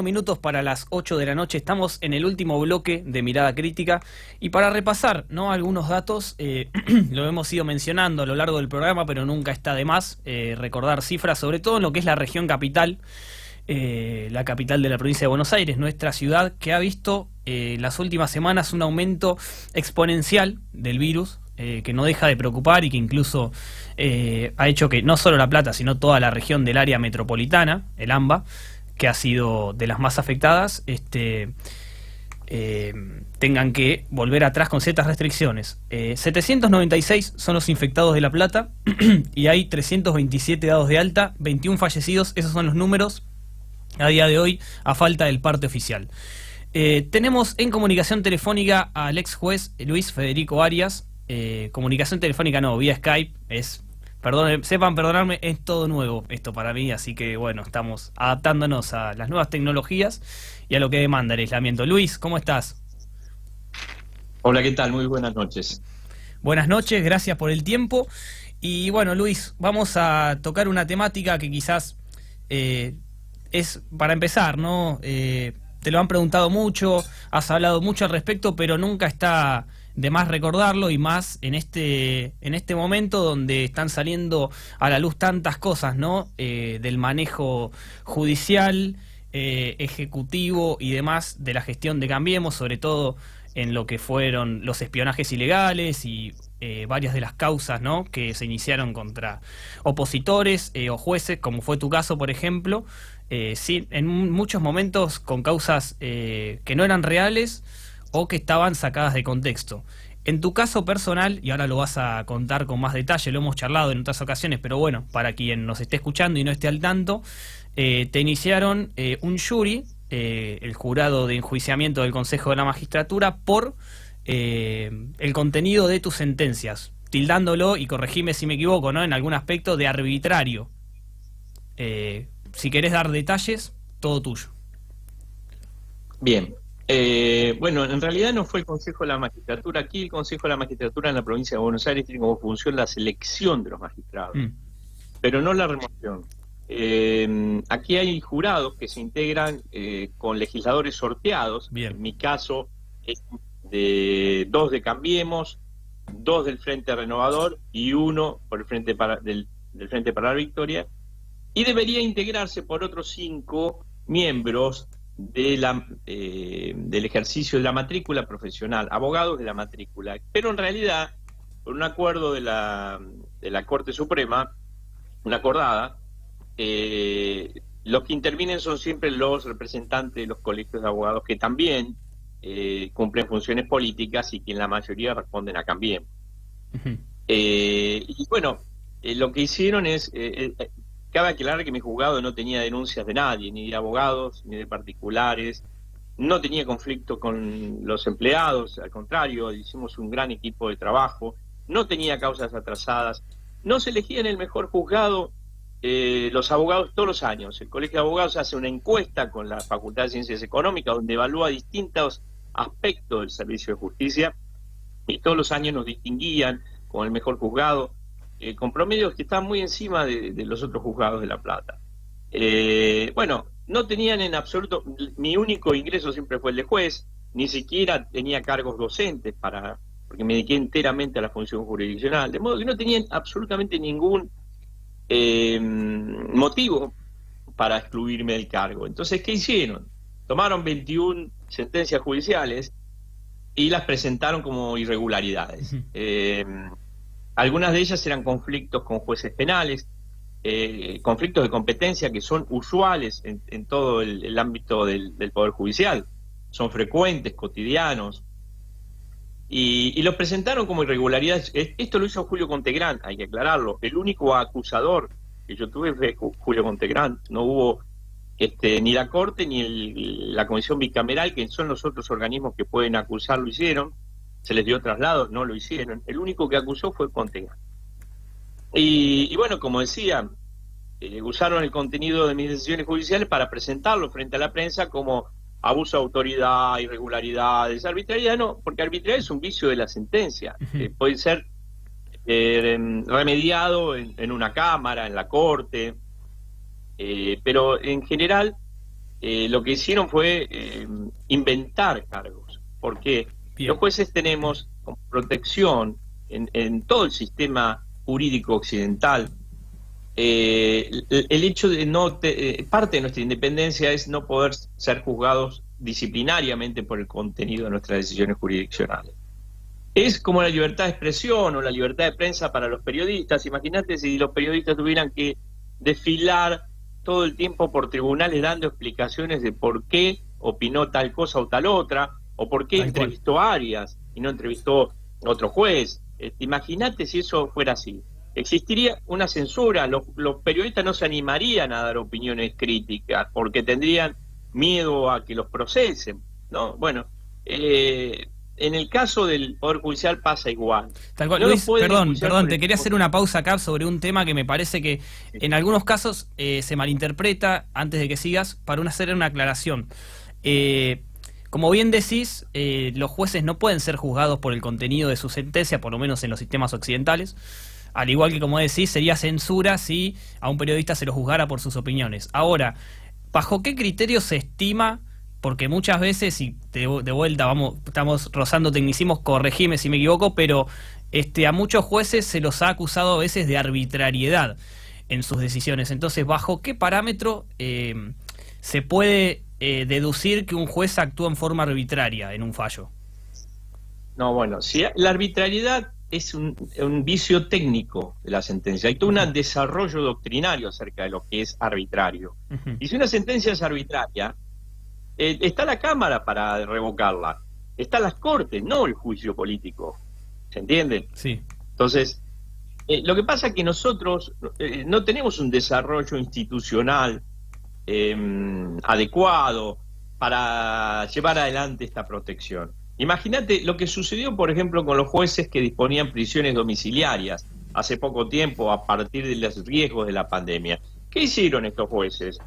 Minutos para las 8 de la noche. Estamos en el último bloque de Mirada Crítica y para repasar, ¿no?, algunos datos, lo hemos ido mencionando a lo largo del programa, pero nunca está de más recordar cifras, sobre todo en lo que es la región capital, la capital de la provincia de Buenos Aires, nuestra ciudad, que ha visto las últimas semanas un aumento exponencial del virus, que no deja de preocupar y que incluso ha hecho que no solo La Plata, sino toda la región del área metropolitana, el AMBA, que ha sido de las más afectadas, tengan que volver atrás con ciertas restricciones. 796 son los infectados de La Plata y hay 327 dados de alta, 21 fallecidos, esos son los números a día de hoy, a falta del parte oficial. Tenemos en comunicación telefónica al ex juez Luis Federico Arias. Comunicación telefónica no, vía Skype, sepan perdonarme, es todo nuevo esto para mí, así que bueno, estamos adaptándonos a las nuevas tecnologías y a lo que demanda el aislamiento. Luis, ¿cómo estás? Hola, ¿qué tal? Muy buenas noches. Buenas noches, gracias por el tiempo. Y bueno, Luis, vamos a tocar una temática que quizás es para empezar, ¿no? Te lo han preguntado mucho, has hablado mucho al respecto, pero nunca está de más recordarlo, y más en este momento donde están saliendo a la luz tantas cosas, ¿no? Del manejo judicial, ejecutivo y demás de la gestión de Cambiemos, sobre todo en lo que fueron los espionajes ilegales y varias de las causas, ¿no?, que se iniciaron contra opositores o jueces, como fue tu caso, por ejemplo. Sí, en muchos momentos con causas que no eran reales o que estaban sacadas de contexto. En tu caso personal, y ahora lo vas a contar con más detalle, lo hemos charlado en otras ocasiones, pero bueno, para quien nos esté escuchando y no esté al tanto, te iniciaron un jury, el jurado de enjuiciamiento del Consejo de la Magistratura, por el contenido de tus sentencias, tildándolo, y corregime si me equivoco, ¿no?, en algún aspecto de arbitrario. Si querés dar detalles, todo tuyo. Bien. Bueno, en realidad no fue el Consejo de la Magistratura. Aquí el Consejo de la Magistratura en la provincia de Buenos Aires tiene como función la selección de los magistrados, pero no la remoción. Aquí hay jurados que se integran con legisladores sorteados. Bien. En mi caso es de 2 de Cambiemos, 2 del Frente Renovador y 1 por el Frente del Frente para la Victoria, y debería integrarse por otros 5 miembros del ejercicio de la matrícula profesional, abogados de la matrícula. Pero en realidad, por un acuerdo de la Corte Suprema, una acordada, los que intervienen son siempre los representantes de los colegios de abogados, que también cumplen funciones políticas y que en la mayoría responden a Cambiemos. Y bueno, lo que hicieron es... cabe aclarar que mi juzgado no tenía denuncias de nadie, ni de abogados, ni de particulares, no tenía conflicto con los empleados, al contrario, hicimos un gran equipo de trabajo, no tenía causas atrasadas, no se elegía en el mejor juzgado los abogados todos los años. El Colegio de Abogados hace una encuesta con la Facultad de Ciencias Económicas donde evalúa distintos aspectos del servicio de justicia, y todos los años nos distinguían con el mejor juzgado, con promedios que están muy encima de los otros juzgados de La Plata. Bueno, no tenían en absoluto, mi único ingreso siempre fue el de juez, ni siquiera tenía cargos docentes porque me dediqué enteramente a la función jurisdiccional, de modo que no tenían absolutamente ningún motivo para excluirme del cargo. Entonces, ¿qué hicieron? Tomaron 21 sentencias judiciales y las presentaron como irregularidades. Algunas de ellas eran conflictos con jueces penales, conflictos de competencia que son usuales en todo el ámbito del Poder Judicial, son frecuentes, cotidianos, y los presentaron como irregularidades. Esto lo hizo Julio Contegrán, hay que aclararlo. El único acusador que yo tuve fue Julio Contegrán. No hubo ni la Corte ni la Comisión Bicameral, que son los otros organismos que pueden acusar, lo hicieron. Se les dio traslados, no lo hicieron. El único que acusó fue Contegrán. Y bueno, como decía, usaron el contenido de mis decisiones judiciales para presentarlo frente a la prensa como abuso de autoridad, irregularidades, arbitrariedad. No, porque arbitrariedad es un vicio de la sentencia. Puede ser remediado en una cámara, en la Corte, pero en general lo que hicieron fue inventar cargos, porque Bien. los jueces tenemos como protección en todo el sistema jurídico occidental. El hecho de parte de nuestra independencia es no poder ser juzgados disciplinariamente por el contenido de nuestras decisiones jurisdiccionales. Es como la libertad de expresión o la libertad de prensa para los periodistas. Imagínate si los periodistas tuvieran que desfilar todo el tiempo por tribunales dando explicaciones de por qué opinó tal cosa o tal otra, o por qué entrevistó a Arias y no entrevistó a otro juez. Imagínate si eso fuera así. Existiría una censura, los periodistas no se animarían a dar opiniones críticas porque tendrían miedo a que los procesen, ¿no? Bueno, en el caso del Poder Judicial pasa igual. Tal cual. Luis, perdón, te quería hacer una pausa acá sobre un tema que me parece que en algunos casos se malinterpreta, antes de que sigas, para hacer una aclaración. Como bien decís, los jueces no pueden ser juzgados por el contenido de su sentencia, por lo menos en los sistemas occidentales. Al igual que, como decís, sería censura si a un periodista se lo juzgara por sus opiniones. Ahora, ¿bajo qué criterio se estima? Porque muchas veces, y de vuelta estamos rozando tecnicismos, corregime si me equivoco, pero a muchos jueces se los ha acusado a veces de arbitrariedad en sus decisiones. Entonces, ¿bajo qué parámetro se puede deducir que un juez actúa en forma arbitraria en un fallo? No, bueno, si la arbitrariedad es un vicio técnico de la sentencia. Hay todo un desarrollo doctrinario acerca de lo que es arbitrario. Y si una sentencia es arbitraria, está la Cámara para revocarla, están las Cortes, no el juicio político. ¿Se entiende? Sí. Entonces, lo que pasa es que nosotros no tenemos un desarrollo institucional adecuado para llevar adelante esta protección. Imagínate lo que sucedió, por ejemplo, con los jueces que disponían prisiones domiciliarias hace poco tiempo a partir de los riesgos de la pandemia. ¿Qué hicieron estos jueces?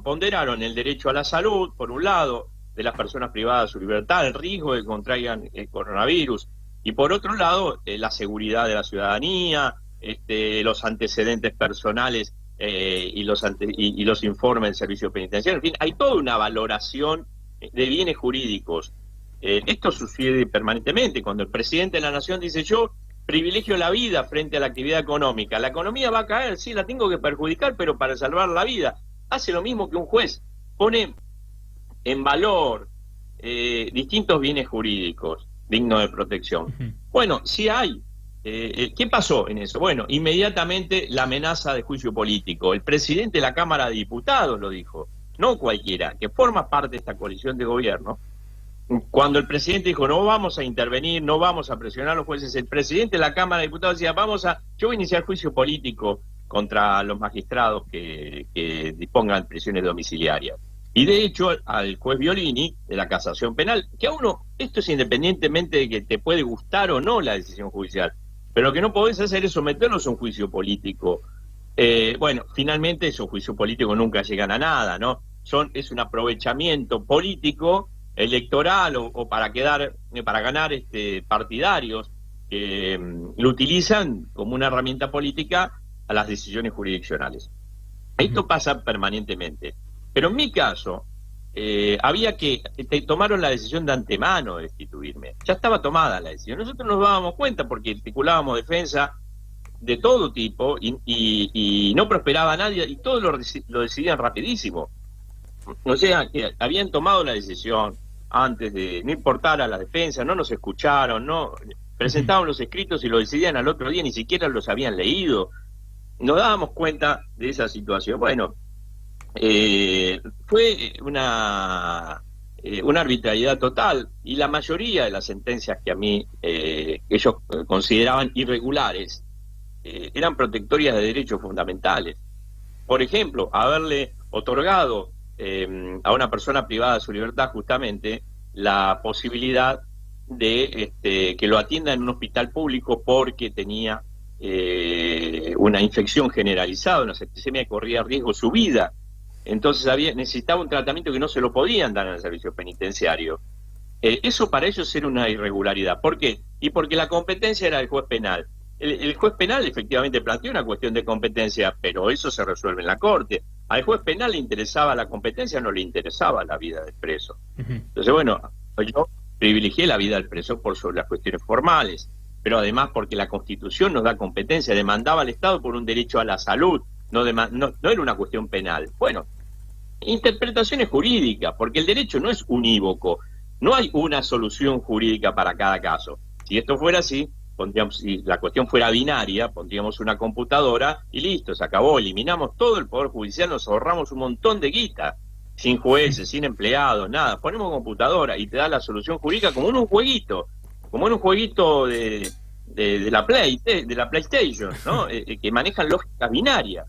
Ponderaron el derecho a la salud, por un lado, de las personas privadas de su libertad, el riesgo de que contraigan el coronavirus, y por otro lado, la seguridad de la ciudadanía, los antecedentes personales y los informes del servicio penitenciario. En fin, hay toda una valoración de bienes jurídicos. Esto sucede permanentemente cuando el presidente de la nación dice: yo privilegio la vida frente a la actividad económica. La economía va a caer, sí, la tengo que perjudicar, pero para salvar la vida. Hace lo mismo que un juez, pone en valor distintos bienes jurídicos dignos de protección. Bueno, sí hay. ¿Qué pasó en eso? Bueno, inmediatamente la amenaza de juicio político. El presidente de la Cámara de Diputados lo dijo, no cualquiera, que forma parte de esta coalición de gobierno. Cuando el presidente dijo: no vamos a intervenir, no vamos a presionar a los jueces, el presidente de la Cámara de Diputados decía: yo voy a iniciar juicio político contra los magistrados que dispongan prisiones domiciliarias. Y de hecho, al juez Violini, de la Casación Penal, que a uno, esto es independientemente de que te puede gustar o no la decisión judicial, pero lo que no podés hacer es someterlos a un juicio político. Bueno, finalmente esos juicios políticos nunca llegan a nada, ¿no? Es un aprovechamiento político, electoral o para ganar partidarios que lo utilizan como una herramienta política a las decisiones jurisdiccionales. Esto pasa permanentemente. Pero en mi caso, tomaron la decisión de antemano de destituirme. Ya estaba tomada la decisión. Nosotros nos dábamos cuenta porque articulábamos defensa de todo tipo y no prosperaba nadie y todos lo decidían rapidísimo. O sea, que habían tomado la decisión antes de, no importara la defensa, no nos escucharon, no presentaban los escritos y lo decidían al otro día, ni siquiera los habían leído. Nos dábamos cuenta de esa situación. Bueno, fue una arbitrariedad total, y la mayoría de las sentencias que a mí ellos consideraban irregulares eran protectorias de derechos fundamentales. Por ejemplo, haberle otorgado a una persona privada de su libertad justamente la posibilidad de que lo atienda en un hospital público porque tenía una infección generalizada, una septicemia que corría riesgo su vida. Entonces necesitaba un tratamiento que no se lo podían dar en el servicio penitenciario. Eso para ellos era una irregularidad. ¿Por qué? Y porque la competencia era del juez penal. El juez penal efectivamente planteó una cuestión de competencia, pero eso se resuelve en la Corte. Al juez penal le interesaba la competencia, no le interesaba la vida del preso. Ujú. Entonces, bueno, yo privilegié la vida del preso por sobre las cuestiones formales, pero además porque la Constitución nos da competencia, demandaba al Estado por un derecho a la salud, no era una cuestión penal. Bueno, interpretaciones jurídicas, porque el derecho no es unívoco, no hay una solución jurídica para cada caso. Si esto fuera así, si la cuestión fuera binaria, pondríamos una computadora y listo, se acabó, eliminamos todo el Poder Judicial, nos ahorramos un montón de guita, sin jueces, sin empleados, nada, ponemos computadora y te da la solución jurídica como en un jueguito, de la PlayStation, ¿no? Que manejan lógicas binarias.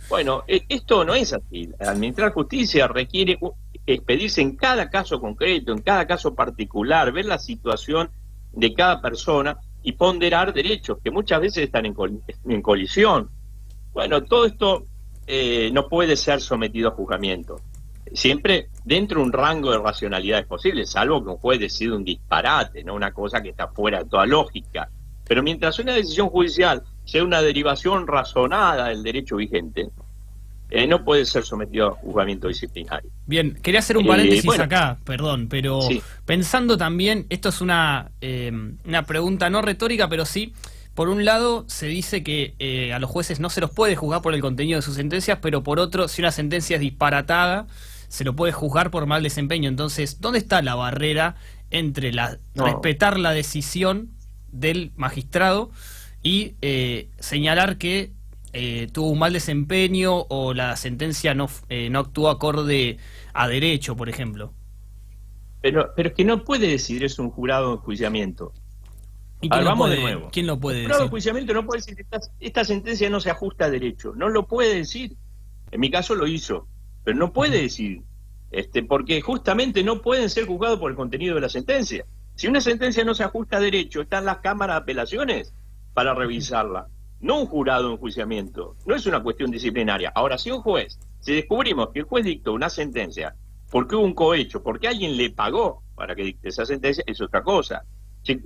Bueno, esto no es así. Administrar justicia requiere expedirse en cada caso concreto, en cada caso particular, ver la situación de cada persona y ponderar derechos que muchas veces están en colisión. Bueno, todo esto no puede ser sometido a juzgamiento. Siempre dentro de un rango de racionalidades posibles, salvo que un juez decida un disparate, no una cosa que está fuera de toda lógica. Pero mientras una decisión judicial sea una derivación razonada del derecho vigente, no puede ser sometido a juzgamiento disciplinario. Bien, quería hacer un paréntesis bueno, acá, perdón, pero sí. Pensando también, esto es una pregunta no retórica, pero sí, por un lado se dice que a los jueces no se los puede juzgar por el contenido de sus sentencias, pero por otro, si una sentencia es disparatada, se lo puede juzgar por mal desempeño. Entonces, ¿dónde está la barrera entre respetar la decisión del magistrado y señalar que tuvo un mal desempeño o la sentencia no actuó acorde a derecho, por ejemplo? Pero es que no puede decidir eso un jurado de enjuiciamiento. ¿Y quién lo puede, de nuevo. ¿quién lo puede El jurado de decir? enjuiciamiento no puede decir esta sentencia no se ajusta a derecho. No lo puede decir. En mi caso lo hizo. Pero no puede decir. Porque justamente no pueden ser juzgados por el contenido de la sentencia. Si una sentencia no se ajusta a derecho, están las cámaras de apelaciones para revisarla. No un jurado de enjuiciamiento. No es una cuestión disciplinaria. Ahora, si un juez, si descubrimos que el juez dictó una sentencia porque hubo un cohecho, porque alguien le pagó para que dicte esa sentencia, es otra cosa. Si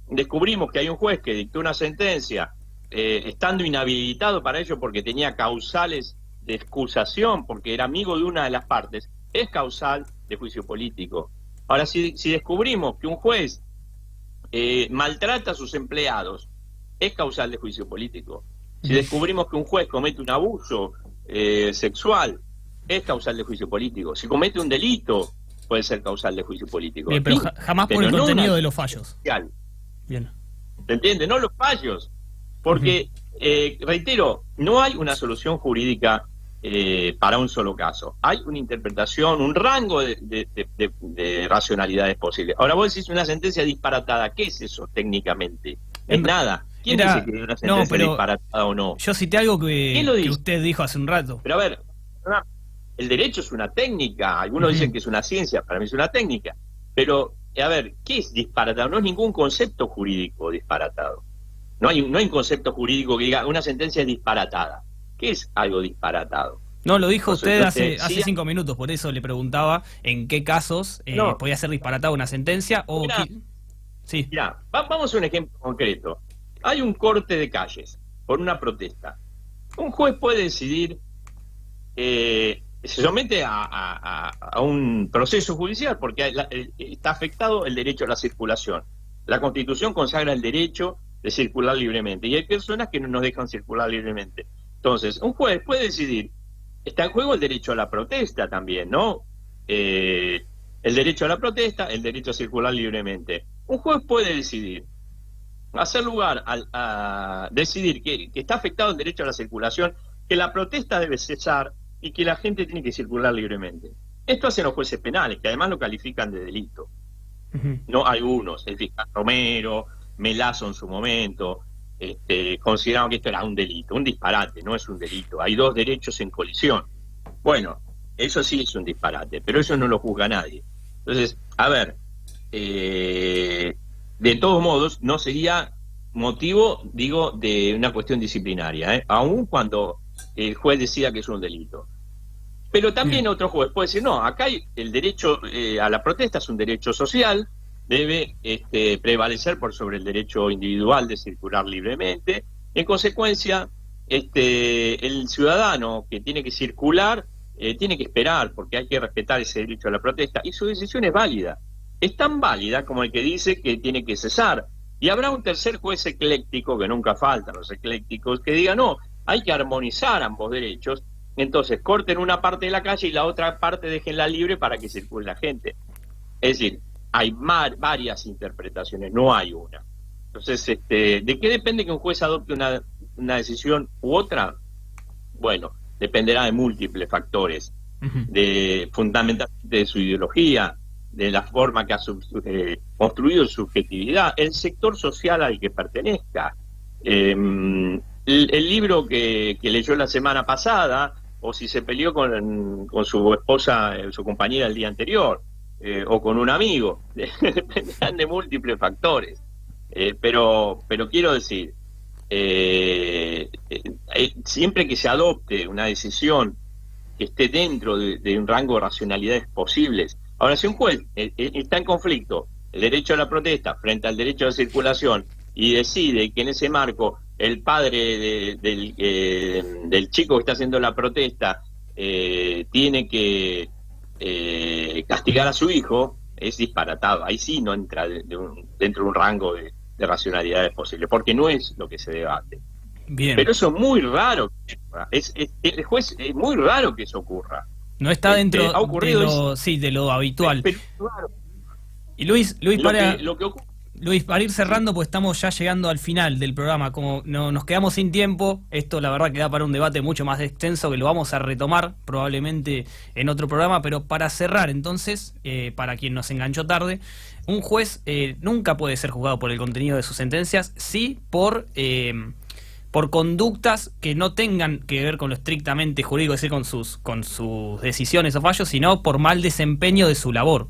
descubrimos que hay un juez que dictó una sentencia estando inhabilitado para ello porque tenía causales de excusación, porque era amigo de una de las partes, es causal de juicio político. Ahora, si descubrimos que un juez maltrata a sus empleados, es causal de juicio político. Si descubrimos que un juez comete un abuso sexual, es causal de juicio político. Si comete un delito, puede ser causal de juicio político. Bien, pero jamás por el contenido de los fallos. Bien. ¿Se entiende? No los fallos. Porque, reitero, no hay una solución jurídica para un solo caso. Hay una interpretación, un rango de racionalidades posibles. Ahora vos decís una sentencia disparatada. ¿Qué es eso técnicamente? Es nada. ¿Quién dice que una sentencia disparatada o no? Yo cité algo que usted dijo hace un rato. Pero a ver, el derecho es una técnica. Algunos dicen que es una ciencia. Para mí es una técnica. Pero, a ver, ¿qué es disparatado? No es ningún concepto jurídico disparatado. No hay un concepto jurídico que diga una sentencia es disparatada. ¿Qué es algo disparatado? No, lo dijo usted hace 5 minutos, por eso le preguntaba en qué casos podía ser disparatada una sentencia o... Sí. Mirá, vamos a un ejemplo concreto. Hay un corte de calles por una protesta. Un juez puede decidir, se somete a un proceso judicial porque está afectado el derecho a la circulación. La Constitución consagra el derecho de circular libremente y hay personas que no nos dejan circular libremente. Entonces, un juez puede decidir, está en juego el derecho a la protesta también, ¿no? El derecho a la protesta, el derecho a circular libremente. Un juez puede decidir, hacer lugar a decidir que está afectado el derecho a la circulación, que la protesta debe cesar y que la gente tiene que circular libremente. Esto hacen los jueces penales, que además lo califican de delito. No algunos, el fiscal Romero, Melazo en su momento, consideraron que esto era un delito, un disparate, no es un delito. Hay dos derechos en colisión. Bueno, eso sí es un disparate, pero eso no lo juzga nadie. Entonces, a ver, de todos modos, no sería motivo, digo, de una cuestión disciplinaria, aun cuando el juez decida que es un delito. Pero también otro juez puede decir, no, acá hay el derecho a la protesta, es un derecho social, debe prevalecer por sobre el derecho individual de circular libremente. En consecuencia, el ciudadano que tiene que circular tiene que esperar, porque hay que respetar ese derecho a la protesta, y su decisión es válida. Es tan válida como el que dice que tiene que cesar. Y habrá un tercer juez ecléctico, que nunca faltan los eclécticos, que diga, no, hay que armonizar ambos derechos, entonces corten una parte de la calle y la otra parte déjenla libre para que circule la gente. Es decir, hay varias interpretaciones, no hay una. Entonces, ¿de qué depende que un juez adopte una decisión u otra? Bueno, dependerá de múltiples factores, fundamentalmente de su ideología, de la forma que ha construido su subjetividad, el sector social al que pertenezca. El libro que leyó la semana pasada, o si se peleó con su esposa, su compañera el día anterior, o con un amigo, dependerán de múltiples factores. Pero quiero decir, siempre que se adopte una decisión que esté dentro de un rango de racionalidades posibles. Ahora, si un juez está en conflicto el derecho a la protesta frente al derecho a la circulación y decide que en ese marco el padre del chico que está haciendo la protesta tiene que castigar a su hijo, es disparatado. Ahí sí no entra dentro de un rango de racionalidades posibles, porque no es lo que se debate. Bien. Pero eso es muy raro. El juez, es muy raro que eso ocurra. No está dentro ha ocurrido de lo habitual. Pero, claro, Y Luis, lo para ir cerrando, pues estamos ya llegando al final del programa. Como no, nos quedamos sin tiempo, esto la verdad que da para un debate mucho más extenso, que lo vamos a retomar probablemente en otro programa. Pero para cerrar, entonces, para quien nos enganchó tarde, un juez nunca puede ser juzgado por el contenido de sus sentencias, sí por conductas que no tengan que ver con lo estrictamente jurídico, es decir, con sus decisiones o fallos, sino por mal desempeño de su labor.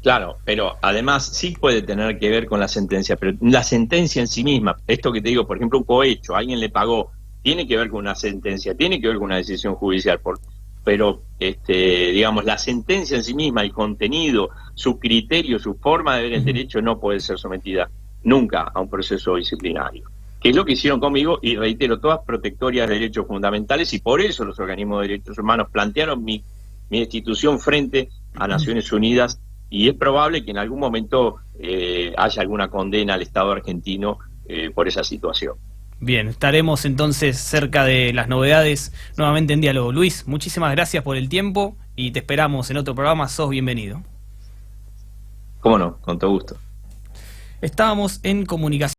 Claro, pero además sí puede tener que ver con la sentencia, pero la sentencia en sí misma, esto que te digo, por ejemplo, un cohecho, alguien le pagó, tiene que ver con una sentencia, tiene que ver con una decisión judicial, pero digamos, la sentencia en sí misma, el contenido, su criterio, su forma de ver el derecho no puede ser sometida nunca a un proceso disciplinario, que es lo que hicieron conmigo, y reitero, todas protectorias de derechos fundamentales, y por eso los organismos de derechos humanos plantearon mi destitución frente a Naciones Unidas, y es probable que en algún momento haya alguna condena al Estado argentino por esa situación. Bien, estaremos entonces cerca de las novedades nuevamente en Diálogo. Luis, muchísimas gracias por el tiempo y te esperamos en otro programa. Sos bienvenido. Cómo no, con todo gusto. Estábamos en comunicación.